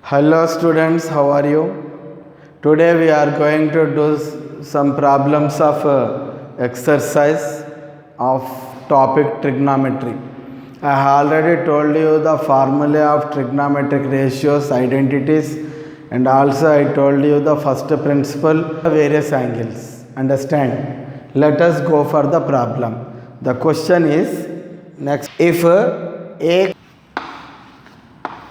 Hello students, how are you? Today we are going to do some problems of exercise of topic trigonometry. I have already told you the formula of trigonometric ratios, identities, and also I told you the first principle, various angles. Understand? Let us go for the problem. The question is next, if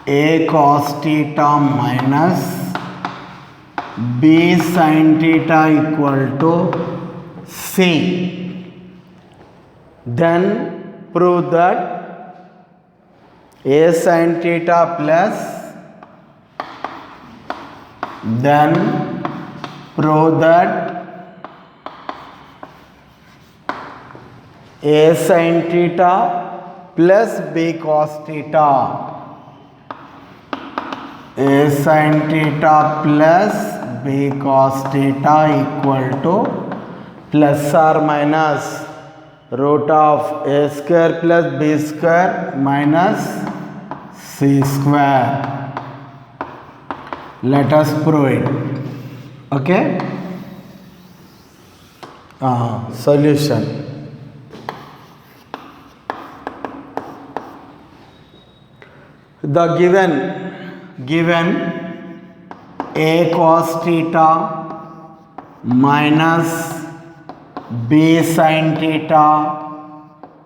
a cos theta minus b sin theta equal to c, then prove that a sin theta plus, then prove that a sin theta plus b cos theta, a sin theta plus b cos theta equal to plus or minus root of a square plus b square minus c square. Let us prove it. Okay? Solution. The given a cos theta minus b sin theta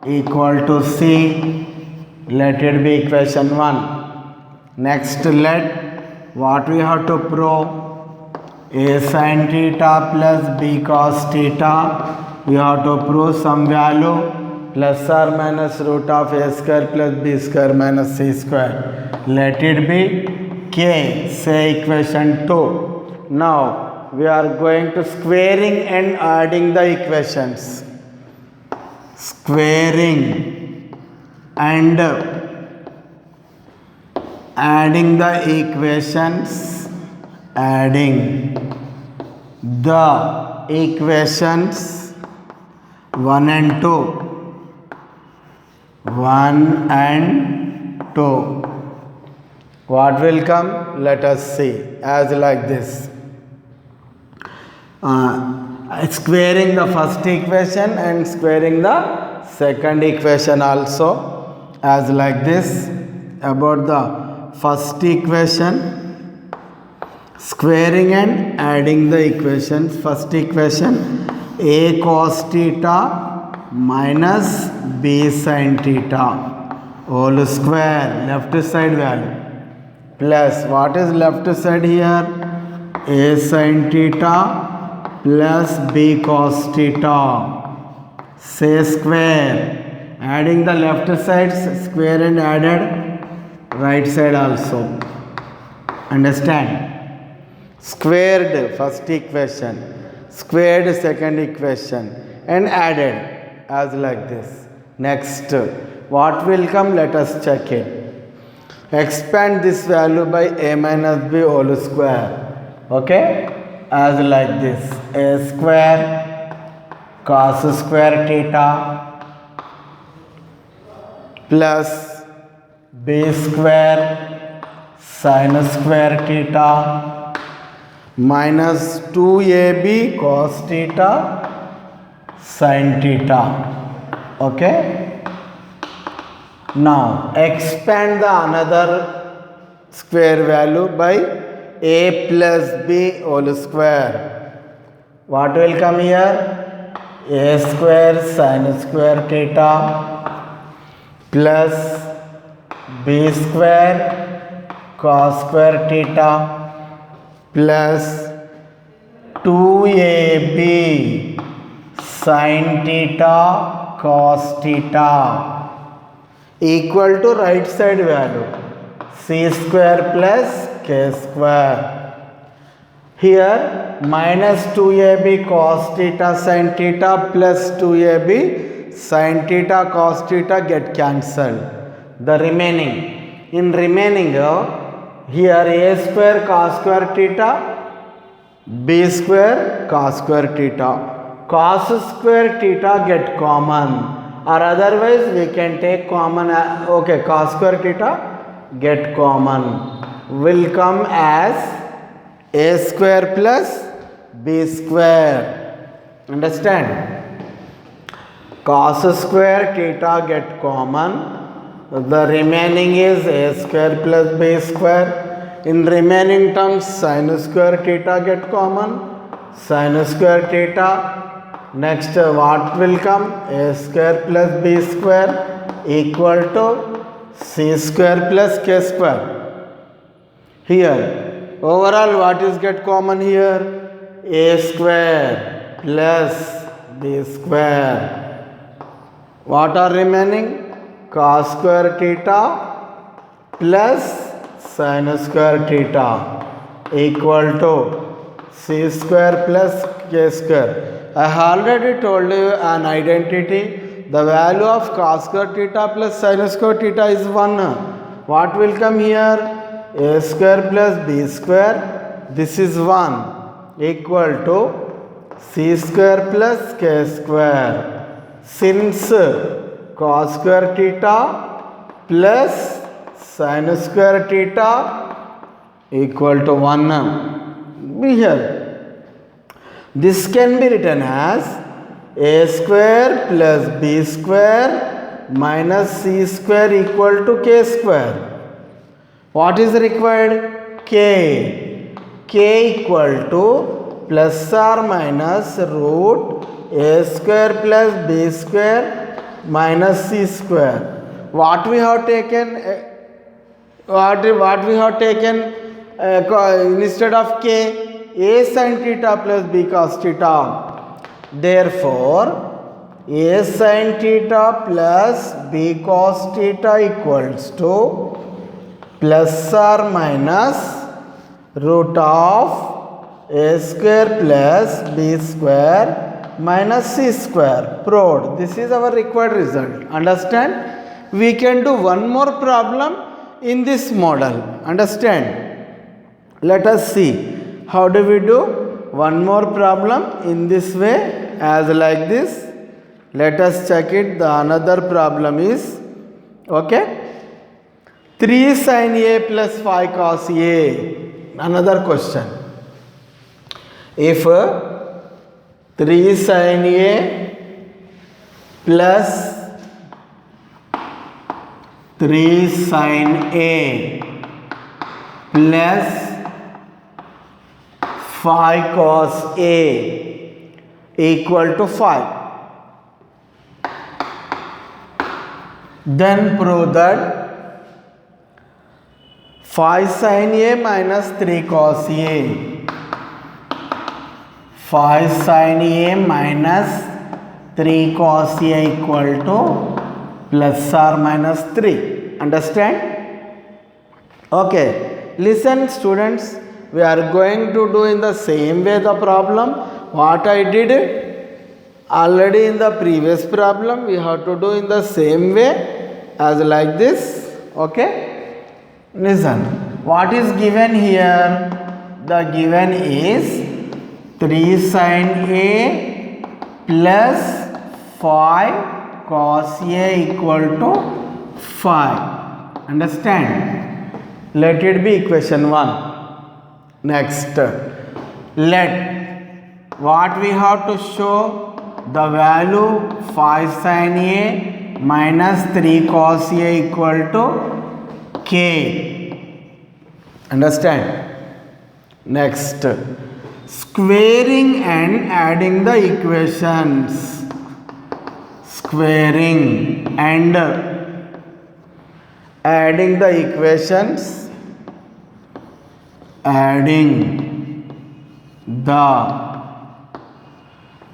equal to c, let it be equation 1. Next, let what we have to prove, a sin theta plus b cos theta, we have to prove some value plus or minus root of a square plus b square minus c square. Let it be k, say equation 2. Now we are going to squaring and adding the equations. Squaring and adding the equations, adding the equations 1 and 2, 1 and 2. What will come? Let us see. As like this. Squaring the first equation and squaring the second equation also. As like this. About the first equation, squaring and adding the equations. First equation, a cos theta minus b sin theta whole square, left side value, plus what is left side here, a sin theta plus b cos theta, say square, adding the left sides, square and added right side also. Understand? Squared first equation, squared second equation and added as like this. Next, what will come? Let us check it. Expand this value by a minus b whole square. Okay? As like this. A square cos square theta plus b square sin square theta minus 2ab cos theta sin theta. Okay? Now expand the another square value by a plus b whole square. What will come here? A square sin square theta plus b square cos square theta plus 2ab sin theta cos theta equal to right side value c square plus k square. Here minus 2ab cos theta sin theta plus 2ab sin theta cos theta get cancelled. The remaining, in remaining here a square cos square theta, b square cos square theta, cos square theta get common, or otherwise we can take common, okay, cos square theta get common. will come as a square plus b square. Understand? Cos square theta get common. The remaining is a square plus b square. In remaining terms, sin square theta get common. Sin square theta. Next, what will come? A square plus b square equal to c square plus k square. Here, overall, what is get common here? A square plus b square. What are remaining? Cos square theta plus sin square theta equal to c square plus k square. I have already told you an identity. The value of cos square theta plus sin square theta is 1. What will come here? A square plus b square. This is 1 equal to c square plus k square. Since cos square theta plus sin square theta equal to 1. Be here. This can be written as a square plus b square minus c square equal to k square. What is required? K. K equal to plus or minus root a square plus b square minus c square. What we have taken? What we have taken instead of k? A sin theta plus b cos theta. Therefore, a sin theta plus b cos theta equals to plus or minus root of a square plus b square minus c square. Proved. This is our required result. Understand? We can do one more problem in this model. Understand? Let us see. How do we do one more problem in this way as like this? Let us check it. The another problem is, okay, 3 sin a plus 5 cos a. Another question. If 3 sin a plus 3 sin a plus 5 cos a equal to 5. Then prove that 5 sin a minus 3 cos a. 5 sin a minus 3 cos a equal to plus or minus 3. Understand? Okay. Listen, students. We are going to do in the same way the problem. What I did already in the previous problem, we have to do in the same way as like this. Okay? Listen. What is given here? The given is 3 sin a plus 5 cos a equal to 5. Understand? Let it be equation 1. Next, let what we have to show the value 5 sin a minus 3 cos a equal to k. Understand? Next, squaring and adding the equations. Squaring and adding the equations. Adding the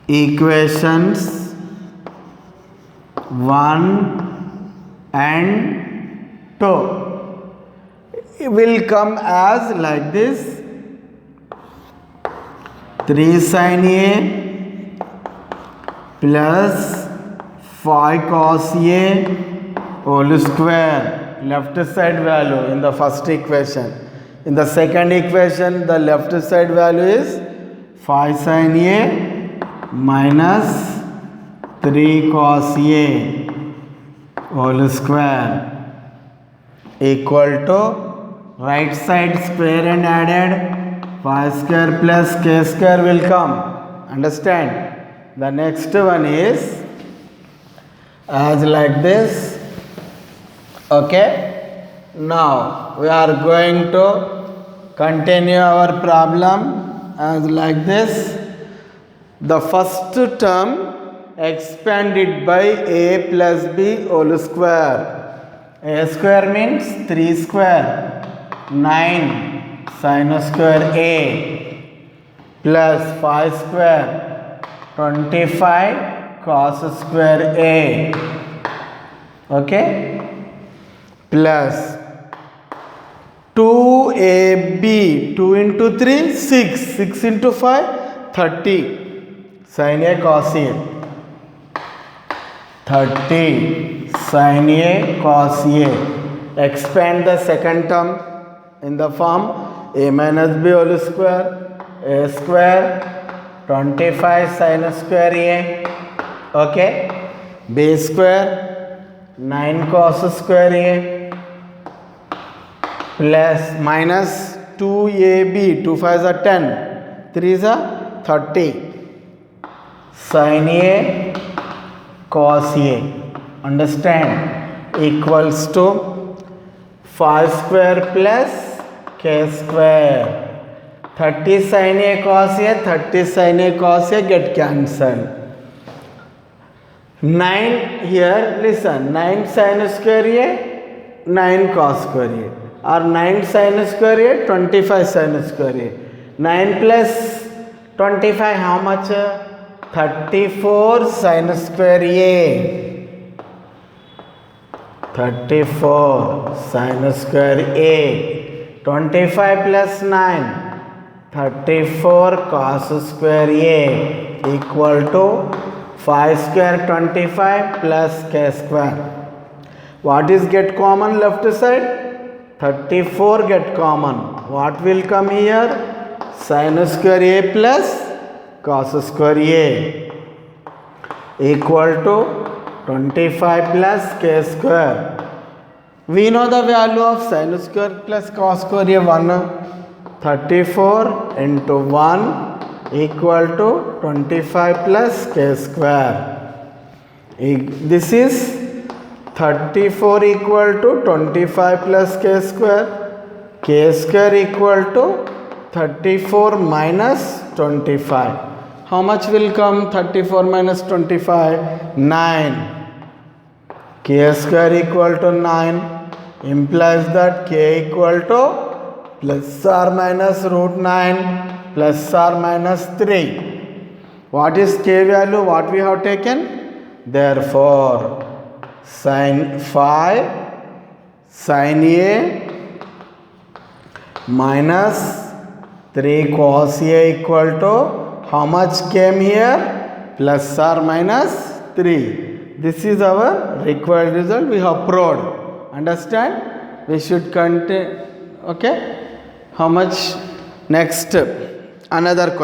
equations 1 and 2 will come as like this. 3 sin a plus 5 cos a whole square, left side value in the first equation. In the second equation, the left side value is 5 sin a minus 3 cos a whole square equal to right side square and added, phi square plus k square will come. Understand? The next one is as like this. Okay, now we are going to continue our problem as like this. The first term expanded by a plus b whole square. A square means 3 square, 9 sin square a plus phi square 25 cos square a. Okay, plus 2ab, 2 into 3 6, 6 into 5 30 sin a cos a, 30 sin a cos a. Expand the second term in the form a minus b whole square, a square 25 sin square a. Okay, b square 9 cos square a plus minus 2ab, 2 5 is 10, 3 is 30 sin a cos a. Understand? Equals to phi square plus k square. 30 sin a cos a, 30 sin a cos a get cancelled. 9 here, listen, 9 sin square a, 9 cos square a, or 9 sin square a, 25 sin square a. 9 plus 25 how much? 34 sin square a. 34 sin square a. 25 plus 9, 34 cos square a equal to phi square 25 plus k square. What is get common left side? 34 get common. What will come here? Sin square a plus cos square a equal to 25 plus k square. We know the value of sin square plus cos square a 1. 34 into 1 equal to 25 plus k square. This is 34 equal to 25 plus k square. K square equal to 34 minus 25. How much will come 34 minus 25? 9. K square equal to 9 implies that k equal to plus or minus root 9 plus or minus 3. What is k value? What we have taken? Therefore, sin phi sin a minus 3 cos a equal to how much came here? Plus or minus 3. This is our required result. We have proved. Understand? We should continue. Okay. How much? Next, another question.